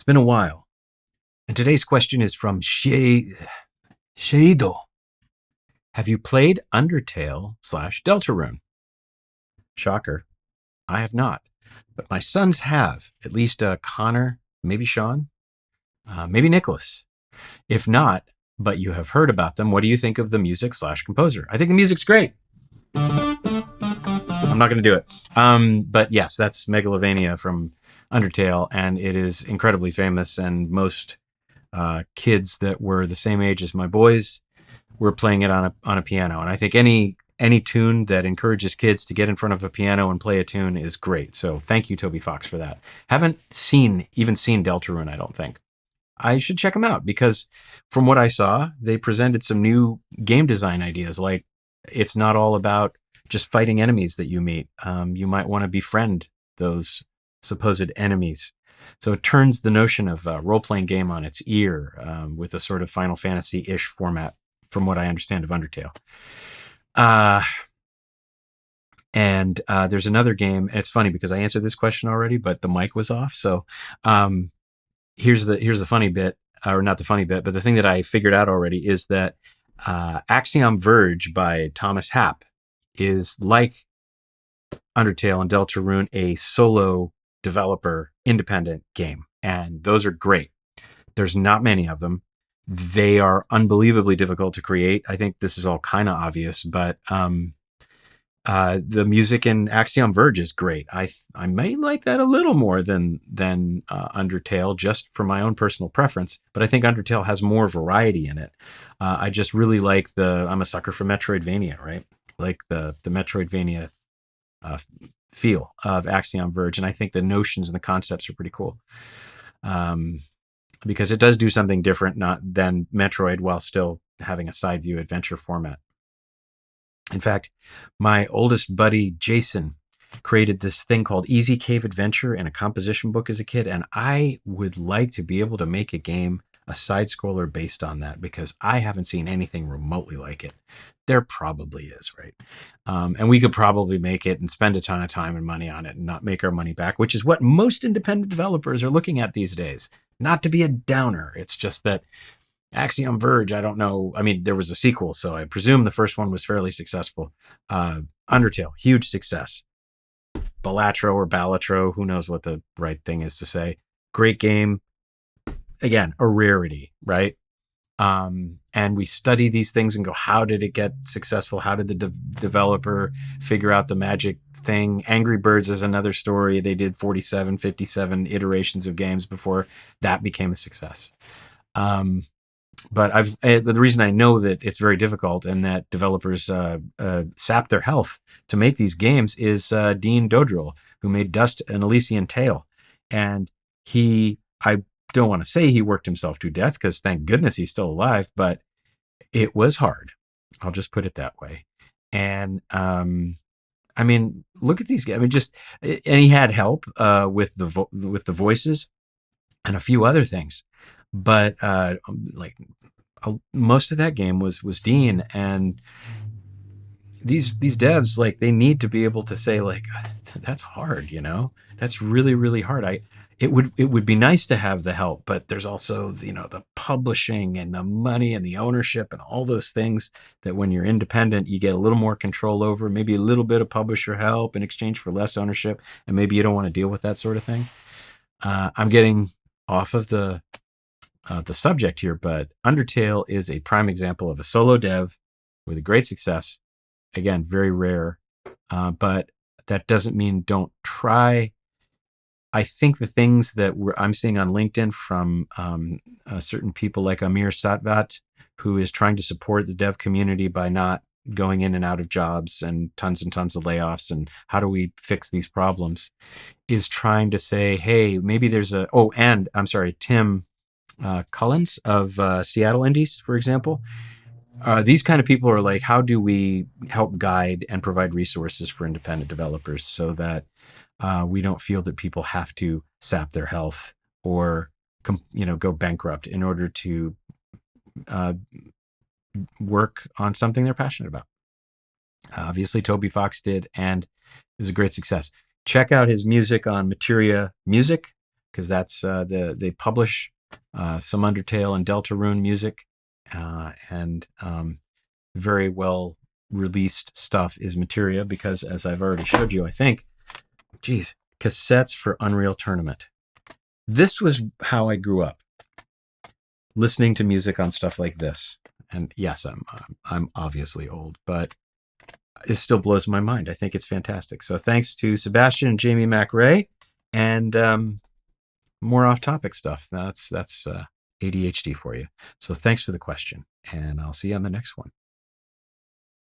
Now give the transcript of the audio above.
It's been a while. And today's question is from Sheido. Have you played Undertale / Deltarune? Shocker. I have not. But my sons have. At least Connor, maybe Sean, maybe Nicholas. If not, but you have heard about them, what do you think of the music / composer? I think the music's great. I'm not going to do it. But yes, that's Megalovania from Undertale, and it is incredibly famous. And most kids that were the same age as my boys were playing it on a piano. And I think any tune that encourages kids to get in front of a piano and play a tune is great. So thank you, Toby Fox, for that. Haven't even seen Deltarune, I don't think. I should check them out because from what I saw, they presented some new game design ideas. Like it's not all about just fighting enemies that you meet. You might want to befriend those supposed enemies. So it turns the notion of a role-playing game on its ear with a sort of Final Fantasy-ish format, from what I understand of Undertale. And there's another game. And it's funny because I answered this question already, but the mic was off. So here's the funny bit, or not the funny bit, but the thing that I figured out already is that Axiom Verge by Thomas Happ is like Undertale and Deltarune, a solo developer independent game. And those are great. There's not many of them. They are unbelievably difficult to create. I think this is all kind of obvious, but the music in Axiom Verge is great. I may like that a little more than Undertale, just for my own personal preference. But I think Undertale has more variety in it. I just really like I'm a sucker for Metroidvania, right? Like the Metroidvania feel of Axiom Verge, and I think the notions and the concepts are pretty cool. Because it does do something different than Metroid while still having a side view adventure format. In fact, my oldest buddy, Jason, created this thing called Easy Cave Adventure in a composition book as a kid. And I would like to be able to make a game, a side scroller based on that, because I haven't seen anything remotely like it. There probably is, right? And we could probably make it and spend a ton of time and money on it and not make our money back, which is what most independent developers are looking at these days. Not to be a downer. It's just that Axiom Verge, I don't know. I mean, there was a sequel, so I presume the first one was fairly successful. Undertale, huge success. Balatro, who knows what the right thing is to say. Great game. Again, a rarity, right? And we study these things and go, how did it get successful? How did the developer figure out the magic thing? Angry Birds is another story. They did 47, 57 iterations of games before that became a success. But the reason I know that it's very difficult and that developers sap their health to make these games is Dean Dodrill, who made Dust and Elysian Tale. And I don't want to say he worked himself to death, because thank goodness he's still alive, but it was hard. I'll just put it that way. And I mean, look at these guys. I mean, and he had help with the voices and a few other things. But most of that game was Dean, and these devs, like, they need to be able to say, like, that's hard, that's really, really hard. It would be nice to have the help, but there's also the publishing and the money and the ownership and all those things that when you're independent you get a little more control over, maybe a little bit of publisher help in exchange for less ownership, and maybe you don't want to deal with that sort of thing. I'm getting off of the subject here, but Undertale is a prime example of a solo dev with a great success. Again, very rare, but that doesn't mean don't try. I think the things that I'm seeing on LinkedIn from certain people like Amir Satvat, who is trying to support the dev community by not going in and out of jobs and tons of layoffs, and how do we fix these problems, is trying to say, hey, maybe there's and I'm sorry, Tim Cullens of Seattle Indies, for example. These kind of people are like, how do we help guide and provide resources for independent developers so that we don't feel that people have to sap their health or go bankrupt in order to work on something they're passionate about. Obviously, Toby Fox did, and it was a great success. Check out his music on Materia Music. because that's they publish some Undertale and Deltarune music, and very well released stuff is Materia, because as I've already showed you, I think, geez, cassettes for Unreal Tournament. This was how I grew up, listening to music on stuff like this. And yes, I'm obviously old, but it still blows my mind. I think it's fantastic. So thanks to Sebastian and Jamie McRae, and more off-topic stuff. That's ADHD for you. So thanks for the question, and I'll see you on the next one.